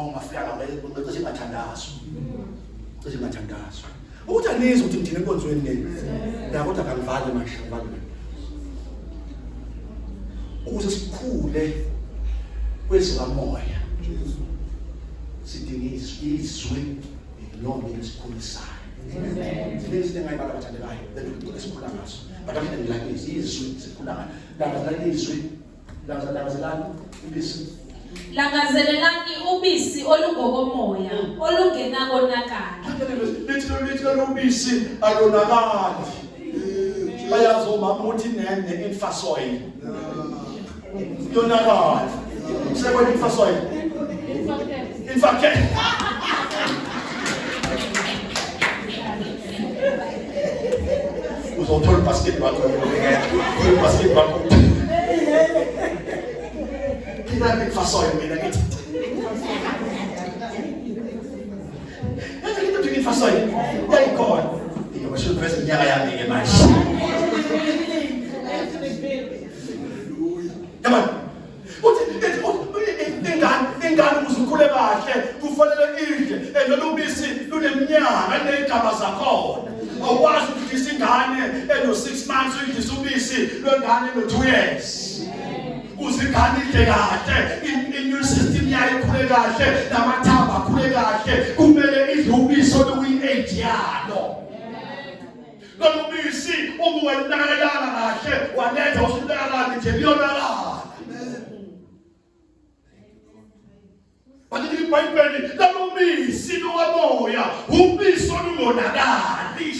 ungafika ngabe cishe bathandazo. Cishe bathandazo. Ukuthi anizwe ukuthi ngithini enkonzweni nini. Kodwa kanivale manje, ngivale. Ukuze sikhule kwezikamoya. Sidinga izwi noma isikhulisayo. Lezi ngayibala bathandekayo bekuthi esikhula ngaso. Bakamhle ngilake izwi sikhula ngaso. La izwi langazelani ubisi. Langazelelani ubisi olungokomoya olungenakonakala. Lithi lo ubisi alonakali. Bayazoma ukuthi nene infasoil. Yonakala. Sekwenye infasoil. Infake. Uzothola basket bakho ngeke. Basket bakho. Kina infasoil mina ngithi. Ngeke ngithi infasoil. Yayikhona. Ngiyosho bese nyaka yami ke manje. Yabona. Ingane uzikhule kahle kufanele idle lolubisi luneminyaka nezigaba zakhona awukwazi ukudlisa ingane eno6 months uyidlisa ubisi lwengane eno2 years uzingane idle kahle immune system yayo ikhule kahle namathambo akhule kahle kumele idle ubisi oluyi8 yalo lolubisi umuwenakala kahle waletha usunakala nje liyonakala. Bathi iBhayibheli lalubisi lomoya ubisi olungonakali.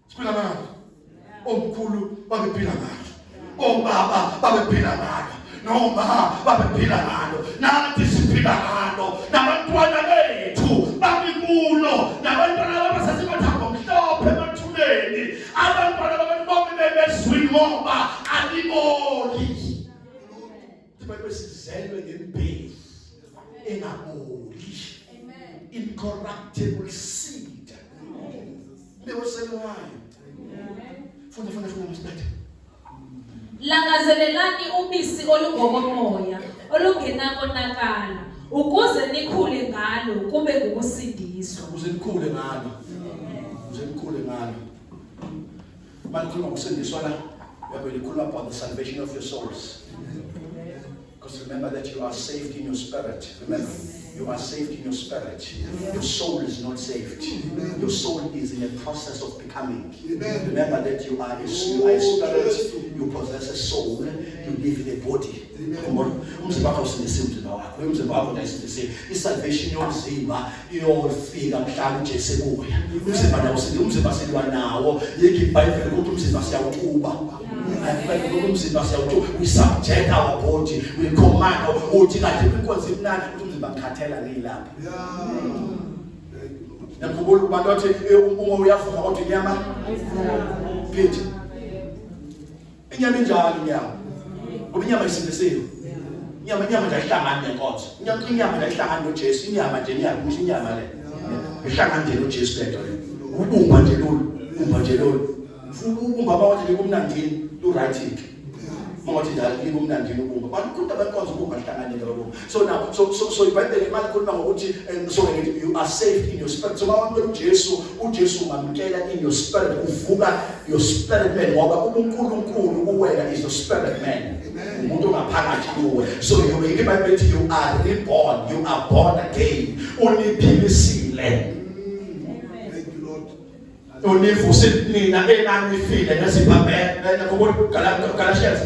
Siphila ngalo. Omkhulu babephila ngalo. Obaba babephila ngalo. Noma babephila ngalo. Nathi siphila ngalo. Nabantwana bethu babikulo. Nabantwana abasasibathambo mhlophe emathuleni. Abantwana babonke bebezwini ngoba aliboli. Sizelwe ngembewu engaboli. Incorruptible seed. Lewoselwayo. Funda msibethe. Langazelelani ubisi olungokomoya olungenakonakala ukuze nikhule ngalo kube ngokusindiswa. Ukuze nikhule ngalo. Ukuze nikhule ngalo. Malikhuluma ngokusindiswa la, yabe likhuluma about the salvation of your souls. Because remember that you are saved in your spirit. Remember, you are saved in your spirit. Your soul is not saved. Your soul is in a process of becoming. Remember that you are a spirit. You possess a soul. You live in a body. Umzimba wakho usindise umzimba wakho. Umzimba wakho usindise. Isalvation yomzimba iyofika mhlawumbe nje sekuya. Umzimba nawo usindise. Umzimba selwa nawo. Yeke iBhayibheli ukuthi umzimba siyawutuba. We subject our body, we command uthi kathi inkonzo imnandi ukuthi umzimba ngikhathela ngilapha. Yakubona kubantu bathi uma uyavuka kodwa inyama phithi. Inyama injalo inyama. Ngoba inyama isindisiwe. Inyama nje ayihlangani nenkonzo. Inyama nje ayihlangani noJesu, inyama nje kusho inyama le. Ihlangani nje noJesu lento le. Ubumba nje lolu. Ubumba bawathi kumnandini. Do writing. Mongothi njalo likumnandini ubumba. Bantu abankonzo ubumba hlanganele ubumba. So now so iBhayibheli imali khuluma ngokuthi so you are saved in your spirit. So mawamukela uJesu mamkela in your spirit uvuka your spirit man ngoba uNkulunkulu kuwena is your spirit man. Umuntu ongaphakathi kuwe. So iBhayibheli you are reborn, you are born again. Uniphilisile. Univuse nina enanifile ngesiphambe ngokubona Galatians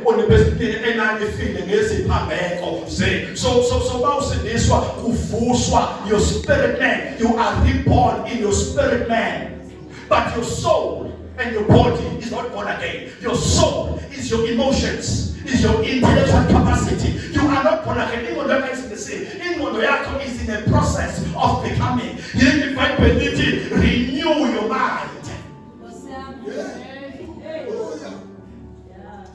unibesipile enanifile ngeziphambeko ze so bawusindiswa kuvuswa your spirit man. You are reborn in your spirit man, but your soul and your body is not born again. Your soul is your emotions, is your intellectual capacity. You are not born again. Ingqondo yakho is the same. Ingqondo yakho is in a process of becoming. You need to renew your mind.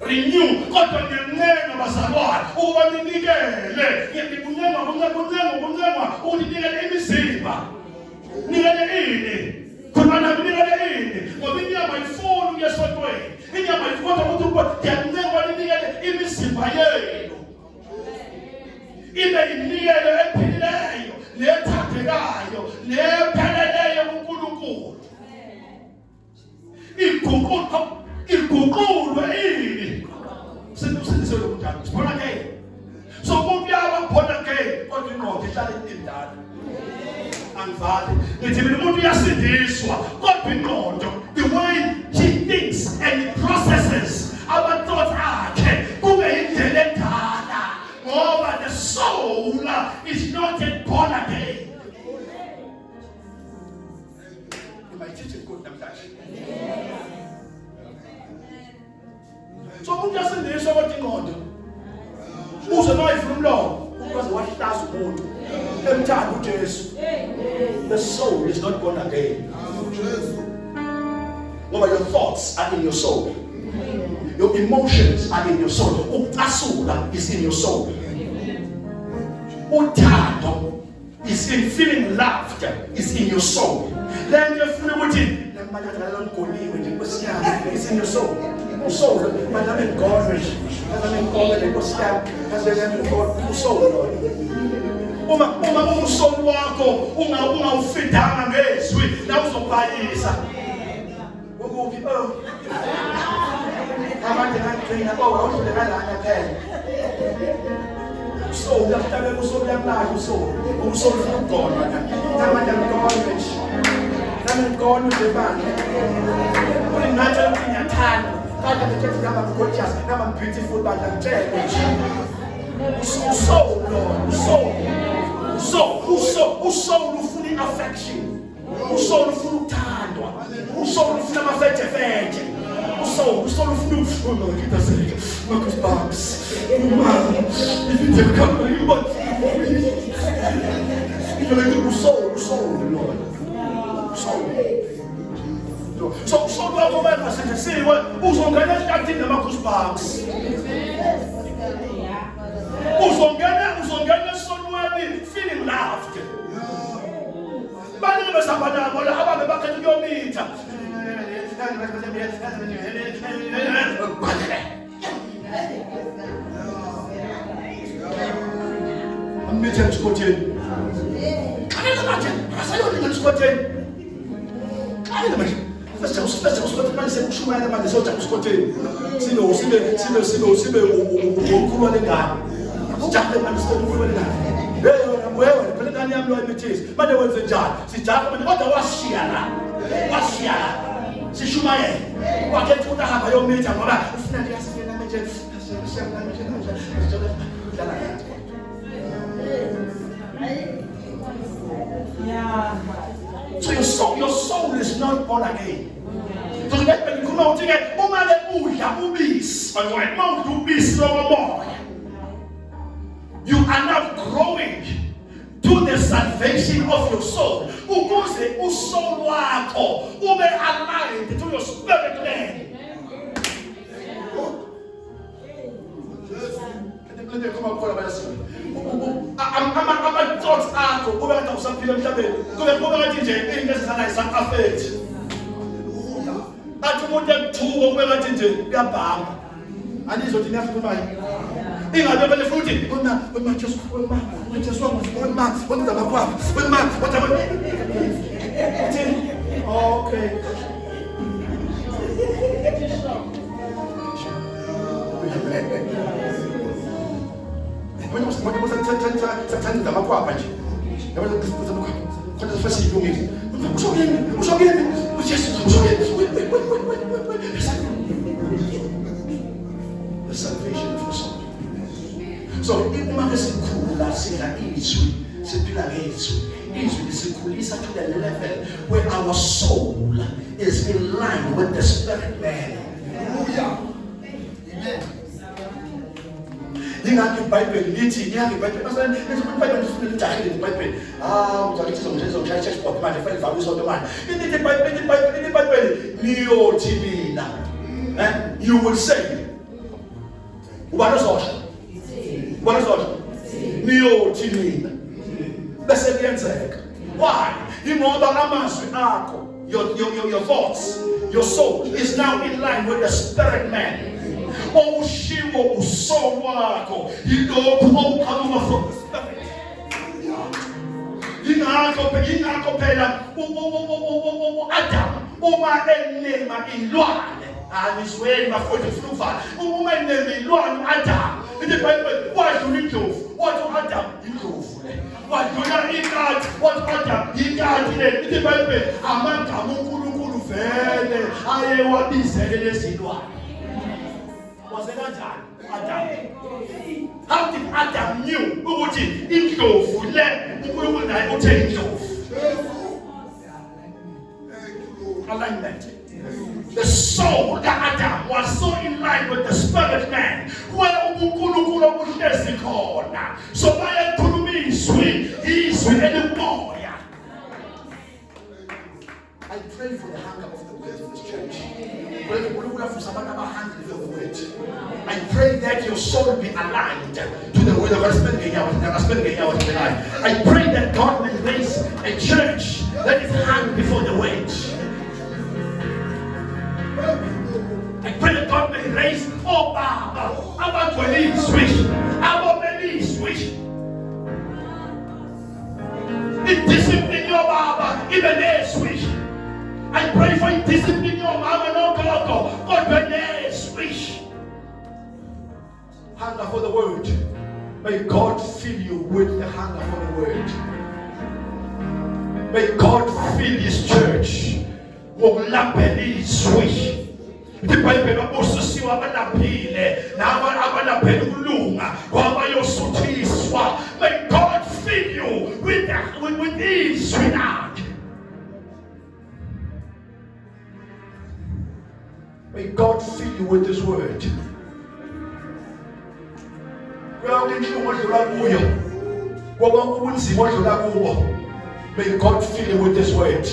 Renew. Kodwa ngenene bazalwane ukuba ninikele. Kunyenga unikele imizimba. Nikele ini. Khona ninikele ini. Ngoba inyama ifuna ukuyesontweni. Inyama ifuna ukuthi yanenga ninikele imizimba yenu. ibe yinikelo ephilileyo nethandekayo nepheleleyo kuNkulunkulu. Iguqulwe ini sindise lo mntana born again. So umuntu yaba born again kodwa ingqondo ihlala indala angivali ngithi mina umuntu uyasindiswa kodwa ingqondo the way she thinks and processes our thoughts akhe kube indlela endala ngoba the soul is not yet born again. So umuntu uyasindiswa kodwa ingqondo uze mayifuna umlomo ukwazi wahlaza umuntu emthanda uJesu. The soul is not born again. Ngoba your thoughts are in your soul. Your emotions are in your soul. Ukucasula is in your soul. Uthando is in feeling loved is in your soul. Then you feel ukuthi lemanyathela ngoniwe nje kwesiyami is in your soul. Soul, but I'm in God, I'm in God, and it was stabbed as I am in God, soul. Uma soul wako, ufitanga ngezwi, na uzobhalisa. Ukuthi abantu ngagcina awudlekana phela. Soul, lapha usoul yamlayo usoul from God. Namanje ngigolwe. Nami ngigolwe lebandla. Ulingathi ngiyathanda. I'm gorgeous, I'm beautiful, but I'm terrible. Soul fully affection. Soul full tandwa. Soul full of affection. Soul full of Marcus Barnes. If you take a couple of but soul, Lord. So do I say who's on the Marcus Barnes? Who's on somewhere feeling laughed. But never somebody about the back of your meter. I'm meeting Scotty. I don't imagine. I don't Scotty. I don't imagine. First, man said, "Shumai man is out of Scotland." Sibe ukuru le ngani. Sijaphe man is ukuru le ngani. Wewe pelekani yami lo imitis. Manje wenze njani? Sijaphe man kodwa washiya. Sishumaye. Wakhetha ukuthi ahamba yomitha ngoba ufuna nje asiyena manje. Yeah. So your soul is not born again. So you are now growing to the salvation of your soul. Your soul will be aligned to your spirit man. I'm thoughts akho kube ngathi usaphila emhlabeni kube ngathi nje into ezizana isaqafethi athi umuntu ekuthuko kube ngathi nje kuyabhanga andizothi niyafuna ingabe vele futhi wena Jesu wena ngakwaphi okay When makwapa nje yabona kodwa fasi ilungile ushokeni the salvation of your soul. So uma ngesikhula sika izwi siphila ngezwi izwi lisikhulisa to the level where our soul is in line with the spirit man. Hallelujah. Amen. Ingathi iBhayibheli lithi iBhayibheli masana iBhayibheli lifuna lijahile iBhayibheli uzakuthi uzoshaya church board manje fanele valu isonto manje lithi iBhayibheli niyothi mina you will say ubani uzosho niyothi mina bese kuyenzeka. Why? Ingoba amazwi akho your thoughts, your soul is now in line with the spirit man. owushiwo usoul wakho yilokho okuqhamuka from the spirit. Yingakho phela Adam uma enema ilwane anizweni bafowethu ufuna ukuvala uma enema ilwane Adam ithi Bible wadlula indlovu wathi Adam indlovu le wadlula inkathi wathi Adam inkathi le ithi Bible amagama uNkulunkulu vele ayewabizele lezilwane waze kanjani Adam. How did Adam knew ukuthi indlovu le uNkulunkulu naye uthe indlovu? Alignment. The soul that Adam was so in line with the spirit man where uNkulunkulu uhlezi khona so bayakhuluma izwi elimoya. I pray for the hunger of the word in this church. I pray that your soul will be aligned to the word of God. I pray that God will raise a church that is hungry before the word. I pray that God may raise Baba, our colleagues, our bellies, in discipline your Baba, even this wish. I pray for you discipline your mama, no God, when there's wish. Hunger for the word. May God fill you with the hunger for the word. May God fill His church. The Bible abosisiwa abalaphile nabalaphele ukulunga kwabayosuthiswa. May God fill you with this without. May God fill you with His word. May God fill you with His word.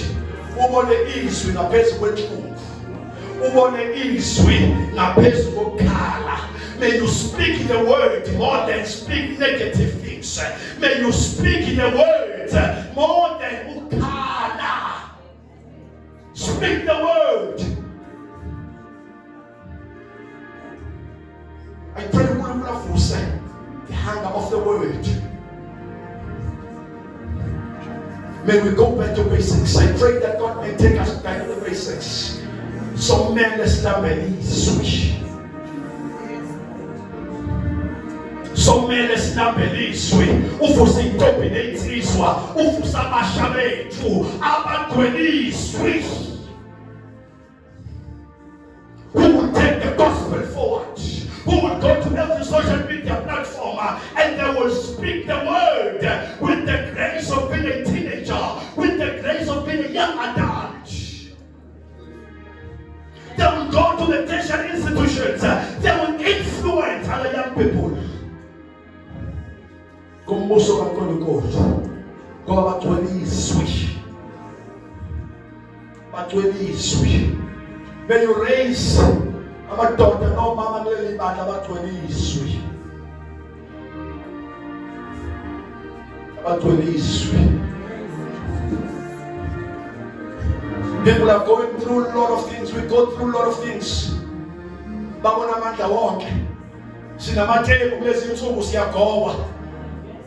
May you speak the word more than speak negative things. May you speak the word more than ukala. Speak the word. I pray the hunger of the word. May we go back to basics. I pray that God may take us back to the basics. So men let's not believe switch. So men let's not believe switch. Ufusi dominate iswa. Ufusa mashabe tu. Abantweni switch. Who will take the gospel forward? Who will go to every social media platform and they will speak the word with the grace of being a teenager, with the grace of being a young adult. They will go to the tertiary institutions. They will influence other young people. Go about 20 swish. About 20 swish. May you raise our daughter, no mama, lily, but about 20 swish. About 20 swish. People are going through a lot of things. We go through a lot of things. Babona manda wonke. Sinamathele kulezi insuku siyagowa.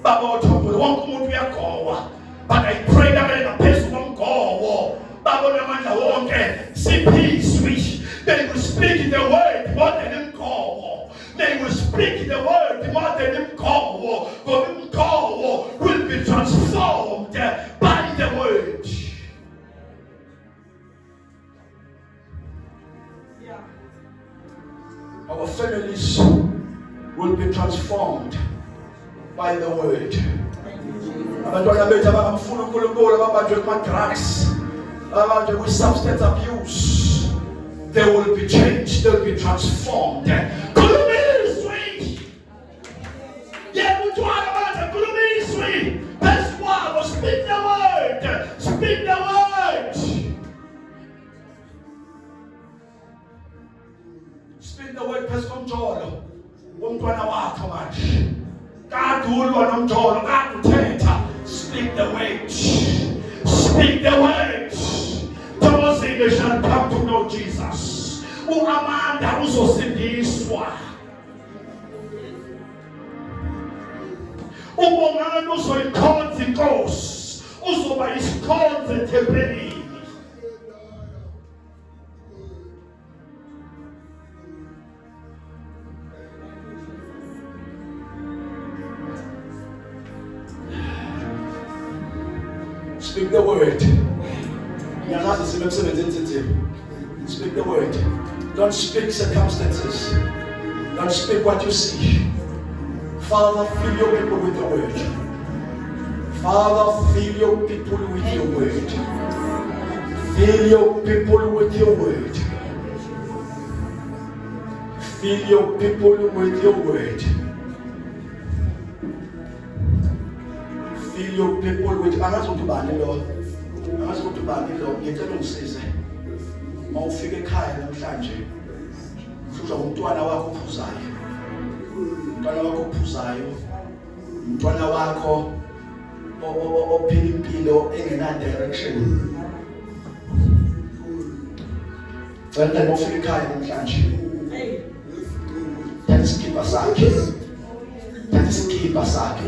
Baba uthombo wonke umuntu uyagowa. But I pray that ngaphezulu komgowo. Babona manda wonke. Peace wish. May we speak the word more than umgowo. May we speak the word more than umgowo. For umgowo will be transformed by the word. Our families will be transformed by the word. Abantwana bethu abangafuna uNkulunkulu ababanjwe kuma-drugs, ababanjwe with-substance abuse, they will be changed, they will be transformed. Khuluma izwi. Yebo utshwala manje, khuluma izwi. Phezu kwabo, speak the word. Speak the word. Speak the word phezu komjolo. Umntwana wakho manje. Kade ulwa nomjolo, kade uthetha. Speak the word. Speak the word. Those they shall come to know Jesus. uAmanda uzosindiswa. Ubongani uzoyikhonza inkosi, uzoba isikhonzo ethempelini. Speak the word. Speak the word. Don't speak circumstances. Don't speak what you see. Father, fill your people with the word. Father, fill your people with your word. Fill your people with your word. Fill your people with your word. Fill your people with angazokubani lo ngicela ungisize mawufika ekhaya namhlanje kusho umntwana wakho ophuzayo umntwana wakho ophila impilo engena direction cela mawufika ekhaya namhlanje isikipha sakhe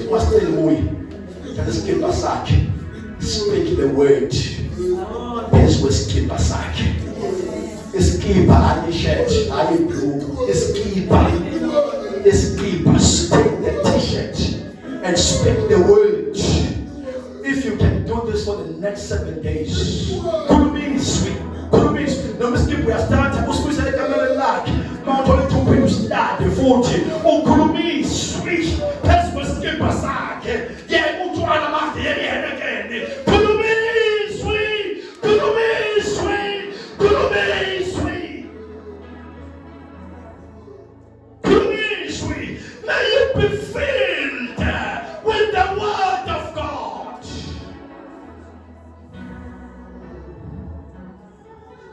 ungaceli kuye isikipha sakhe. Speak the word. Yes, we skip a sack. Skip a shirt, a blue. Skip take the t-shirt and speak the word. If you can do this for the next 7 days, could be sweet. No skip. We are starting. Who's going to come and like? Not only 2 people start the 40. Oh, could be sweet. Let's go skip a sack. Yeah, move to another again. May you be filled with the word of God.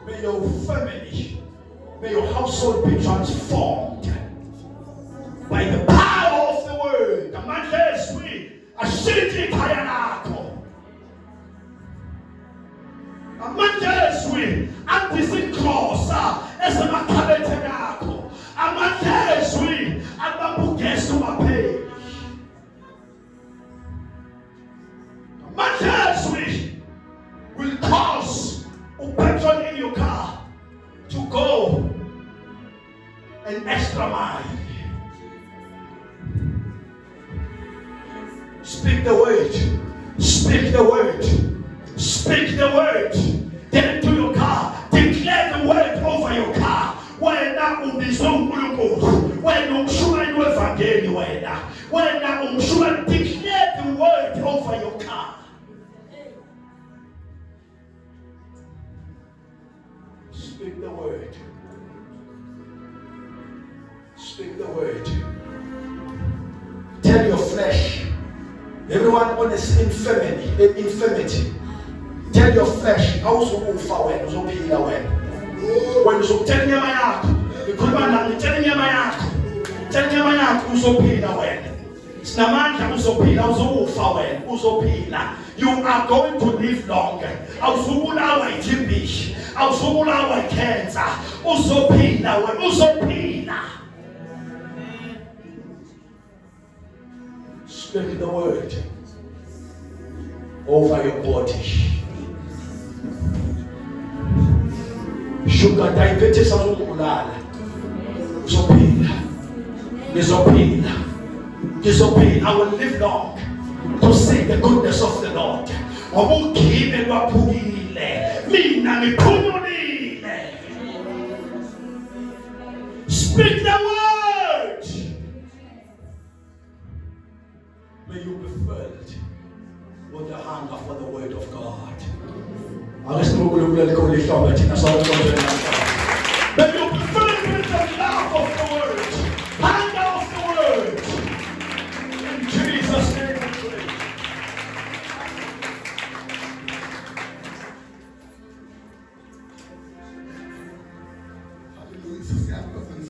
May your family, may your household be transformed by the power of the word. Amandezwi antisikhosa esemakhabethe yakho. Amandezwi ababugesa umapheyi. Amandezwi will cause a petrol in your car to go an extra mile. Speak the word. Speak the word. Speak the word. Get into your car. Declare the word over your car. Wena unkulunkulu. Wena umshula evangeli wena. Wena umshula. Declare the word over your car. Speak the word. Speak the word. Tell your flesh. Everyone on this infirmity. Tell your flesh, awuzokufa wena, uzophila wena. Wena uzokuthatha inyama yakho. Ngikhuluma nami, tell inyama yakho. Tell inyama yakho uzophila wena. Sinamandla uzophila, uzokufa wena, uzophila. You are going to live longer. Awuzubulawa i-TB, awuzubulawa i-cancer. Uzophila wena, uzophila. Speak the word over your body. Sugar, diabetes, azukubulala. Uzophila. Ngizophila. I will live long to see the goodness of the Lord. Wabukile lwaphukile. Mina ngiphunyulile. Speak the word. May you be filled with the hunger for the word of God.